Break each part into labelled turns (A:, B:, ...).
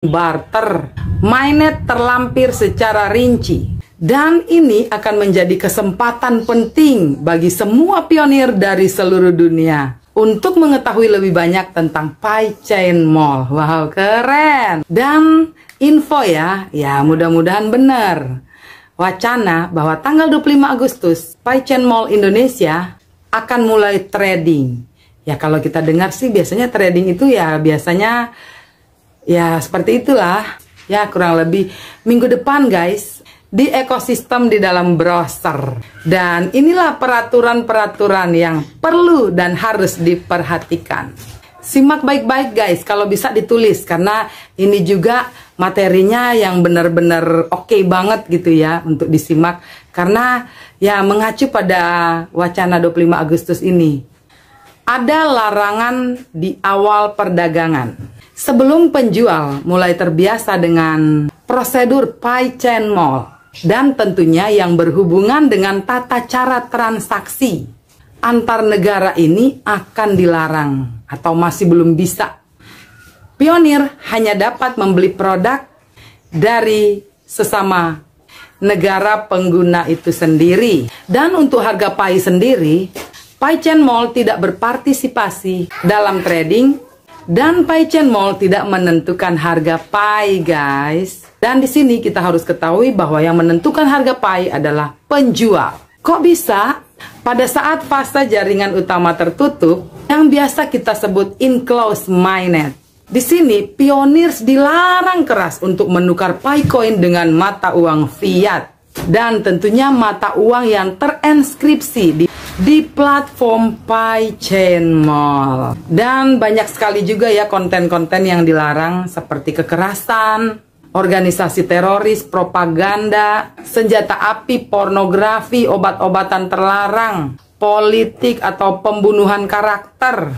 A: barter, mainnet terlampir secara rinci. Dan ini akan menjadi kesempatan penting bagi semua pionir dari seluruh dunia untuk mengetahui lebih banyak tentang PaiChain Mall. Wow, keren. Dan info ya mudah-mudahan benar. Wacana bahwa tanggal 25 Agustus PaiChain Mall Indonesia akan mulai trading. Ya kalau kita dengar sih biasanya trading itu ya biasanya ya seperti itulah. Ya kurang lebih minggu depan guys, di ekosistem di dalam browser. Dan inilah peraturan-peraturan yang perlu dan harus diperhatikan. Simak baik-baik guys, kalau bisa ditulis karena ini juga materinya yang benar-benar oke banget gitu ya untuk disimak. Karena ya mengacu pada wacana 25 Agustus ini. Ada larangan di awal perdagangan. Sebelum penjual mulai terbiasa dengan prosedur PaiChain Mall dan tentunya yang berhubungan dengan tata cara transaksi antar negara ini akan dilarang atau masih belum bisa. Pionir hanya dapat membeli produk dari sesama negara pengguna itu sendiri. Dan untuk harga Pai sendiri, PaiChain Mall tidak berpartisipasi dalam trading. Dan PaiChain Mall tidak menentukan harga Pai guys. Dan di sini kita harus ketahui bahwa yang menentukan harga Pai adalah penjual. Kok bisa? Pada saat fase jaringan utama tertutup, yang biasa kita sebut enclosed mainnet. Di sini pionir dilarang keras untuk menukar PaiCoin dengan mata uang fiat. Dan tentunya mata uang yang terinskripsi di platform PaiChain Mall. Dan banyak sekali juga ya konten-konten yang dilarang seperti kekerasan, organisasi teroris, propaganda, senjata api, pornografi, obat-obatan terlarang, politik atau pembunuhan karakter,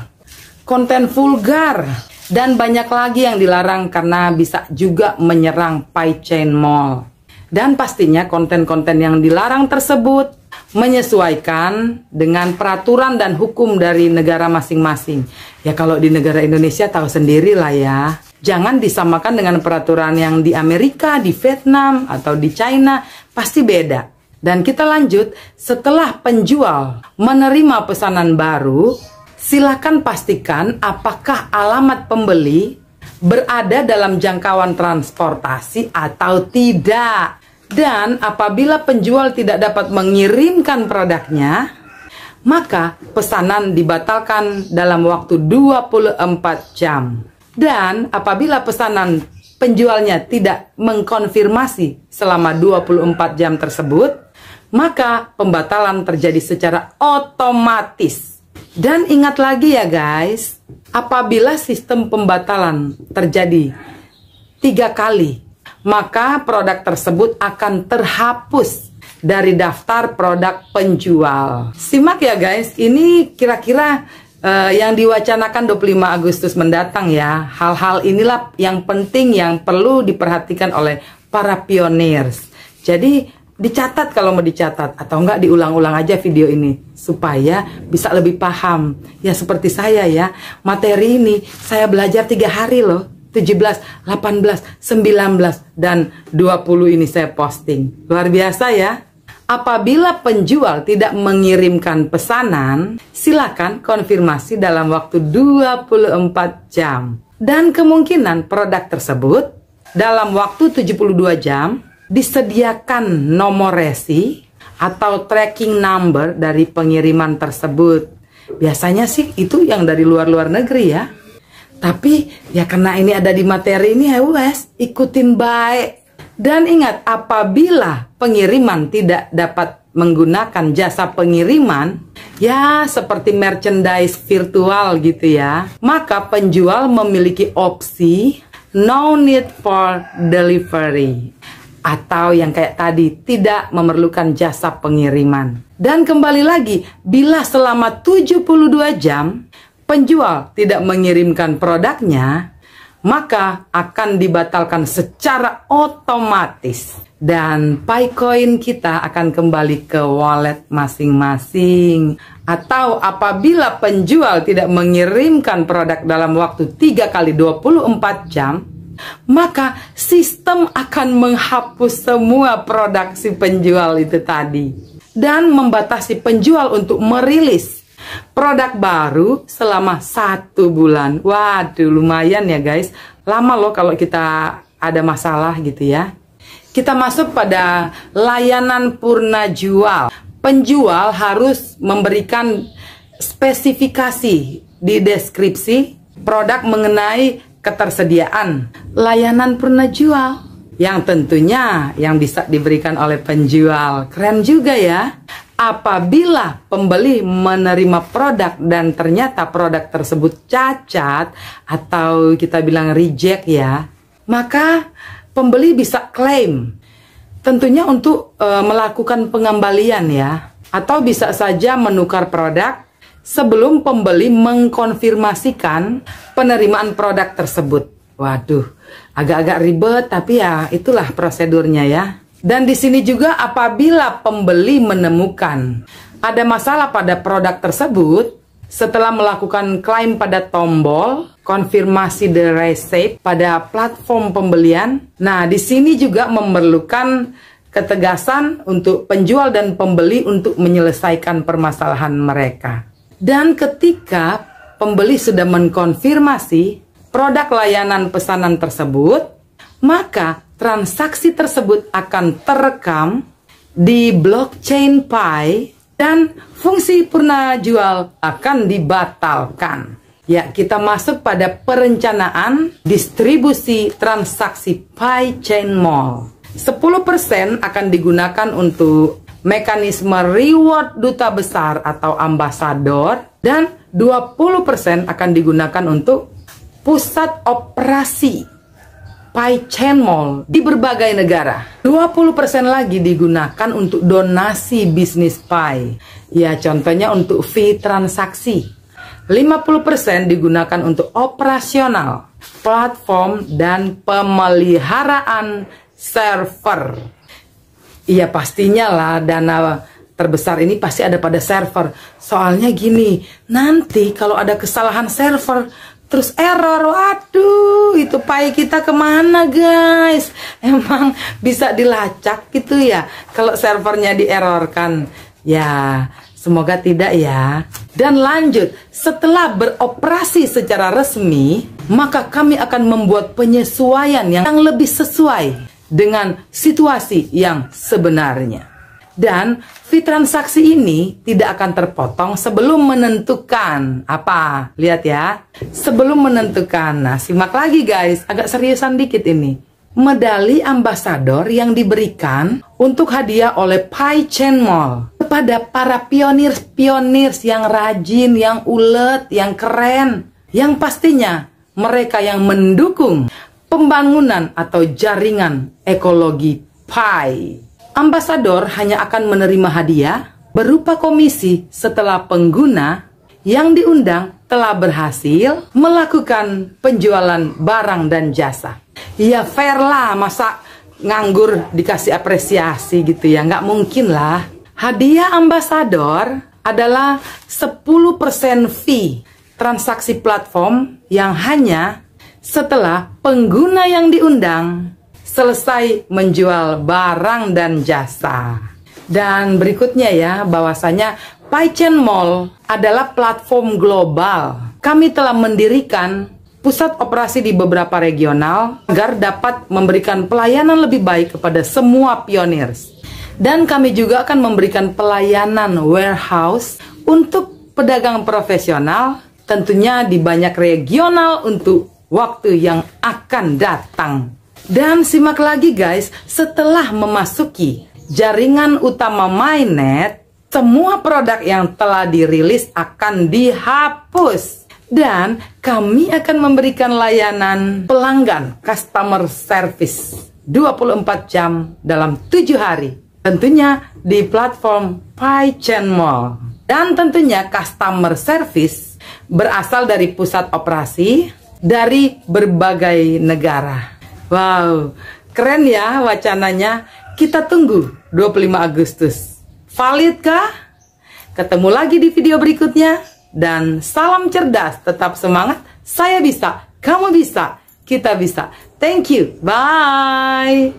A: konten vulgar, dan banyak lagi yang dilarang karena bisa juga menyerang PaiChain Mall. Dan pastinya konten-konten yang dilarang tersebut menyesuaikan dengan peraturan dan hukum dari negara masing-masing. Ya kalau di negara Indonesia tahu sendiri lah ya. Jangan disamakan dengan peraturan yang di Amerika, di Vietnam, atau di China. Pasti beda. Dan kita lanjut, setelah penjual menerima pesanan baru, silakan pastikan apakah alamat pembeli berada dalam jangkauan transportasi atau tidak. Dan apabila penjual tidak dapat mengirimkan produknya, maka pesanan dibatalkan dalam waktu 24 jam. Dan apabila pesanan penjualnya tidak mengkonfirmasi selama 24 jam tersebut, maka pembatalan terjadi secara otomatis. Dan ingat lagi ya guys, apabila sistem pembatalan terjadi 3 kali, maka produk tersebut akan terhapus dari daftar produk penjual. Simak ya guys, ini kira-kira yang diwacanakan 25 Agustus mendatang ya. Hal-hal inilah yang penting yang perlu diperhatikan oleh para pioneers. Jadi dicatat kalau mau dicatat, atau enggak diulang-ulang aja video ini supaya bisa lebih paham. Ya seperti saya ya, materi ini saya belajar 3 hari loh. 17, 18, 19, dan 20 ini saya posting. Luar biasa ya. Apabila penjual tidak mengirimkan pesanan, silakan konfirmasi dalam waktu 24 jam. Dan kemungkinan produk tersebut dalam waktu 72 jam disediakan nomor resi atau tracking number dari pengiriman tersebut. Biasanya sih itu yang dari luar-luar negeri ya. Tapi ya karena ini ada di materi ini ya wes, ikutin baik. Dan ingat, apabila pengiriman tidak dapat menggunakan jasa pengiriman, ya seperti merchandise virtual gitu ya, maka penjual memiliki opsi no need for delivery. Atau yang kayak tadi, tidak memerlukan jasa pengiriman. Dan kembali lagi, bila selama 72 jam, penjual tidak mengirimkan produknya, maka akan dibatalkan secara otomatis. Dan PaiCoin kita akan kembali ke wallet masing-masing. Atau apabila penjual tidak mengirimkan produk dalam waktu 3 kali 24 jam, maka sistem akan menghapus semua produk si penjual itu tadi dan membatasi penjual untuk merilis produk baru selama 1 bulan. Waduh, lumayan ya guys, lama loh kalau kita ada masalah gitu ya. Kita masuk pada layanan purna jual. Penjual harus memberikan spesifikasi di deskripsi produk mengenai ketersediaan layanan purna jual yang tentunya yang bisa diberikan oleh penjual. Keren juga ya. Apabila pembeli menerima produk dan ternyata produk tersebut cacat atau kita bilang reject ya, maka pembeli bisa klaim, tentunya untuk melakukan pengembalian ya, atau bisa saja menukar produk sebelum pembeli mengkonfirmasikan penerimaan produk tersebut. Waduh, agak-agak ribet, tapi ya itulah prosedurnya ya. Dan di sini juga apabila pembeli menemukan ada masalah pada produk tersebut, setelah melakukan klaim pada tombol konfirmasi the receipt pada platform pembelian, nah di sini juga memerlukan ketegasan untuk penjual dan pembeli untuk menyelesaikan permasalahan mereka. Dan ketika pembeli sudah mengkonfirmasi produk layanan pesanan tersebut, maka transaksi tersebut akan terekam di blockchain Pi dan fungsi purna jual akan dibatalkan. Ya, kita masuk pada perencanaan distribusi transaksi Pi Chain Mall. 10% akan digunakan untuk mekanisme reward duta besar atau ambasador dan 20% akan digunakan untuk pusat operasi Pi Chain Mall di berbagai negara. 20% lagi digunakan untuk donasi bisnis Pi. Ya, contohnya untuk fee transaksi. 50% digunakan untuk operasional, platform, dan pemeliharaan server. Iya, pastinya lah dana terbesar ini pasti ada pada server. Soalnya gini, nanti kalau ada kesalahan server terus error, waduh, itu Pi kita kemana guys? Emang bisa dilacak gitu ya kalau servernya dierorkan? Ya, semoga tidak ya. Dan lanjut, setelah beroperasi secara resmi, maka kami akan membuat penyesuaian yang lebih sesuai dengan situasi yang sebenarnya. Dan fee transaksi ini tidak akan terpotong sebelum menentukan apa? Lihat ya, sebelum menentukan. Nah, simak lagi guys, agak seriusan dikit ini. Medali ambasador yang diberikan untuk hadiah oleh Pi Chain Mall kepada para pionir yang rajin, yang ulet, yang keren, yang pastinya mereka yang mendukung pembangunan atau jaringan ekologi Pi. Ambasador hanya akan menerima hadiah berupa komisi setelah pengguna yang diundang telah berhasil melakukan penjualan barang dan jasa. Ya fair lah, masa nganggur dikasih apresiasi gitu ya, nggak mungkin lah. Hadiah ambasador adalah 10% fee transaksi platform yang hanya setelah pengguna yang diundang selesai menjual barang dan jasa. Dan berikutnya ya, bahwasanya Pi Chain Mall adalah platform global. Kami telah mendirikan pusat operasi di beberapa regional agar dapat memberikan pelayanan lebih baik kepada semua pioneers. Dan kami juga akan memberikan pelayanan warehouse untuk pedagang profesional, tentunya di banyak regional untuk waktu yang akan datang. Dan simak lagi guys, setelah memasuki jaringan utama Mainnet, semua produk yang telah dirilis akan dihapus. Dan kami akan memberikan layanan pelanggan customer service 24 jam dalam 7 hari. Tentunya di platform Pi Chain Mall. Dan tentunya customer service berasal dari pusat operasi dari berbagai negara. Wow, keren ya wacananya. Kita tunggu 25 Agustus. Valid kah? Ketemu lagi di video berikutnya. Dan salam cerdas, tetap semangat. Saya bisa, kamu bisa, kita bisa. Thank you. Bye.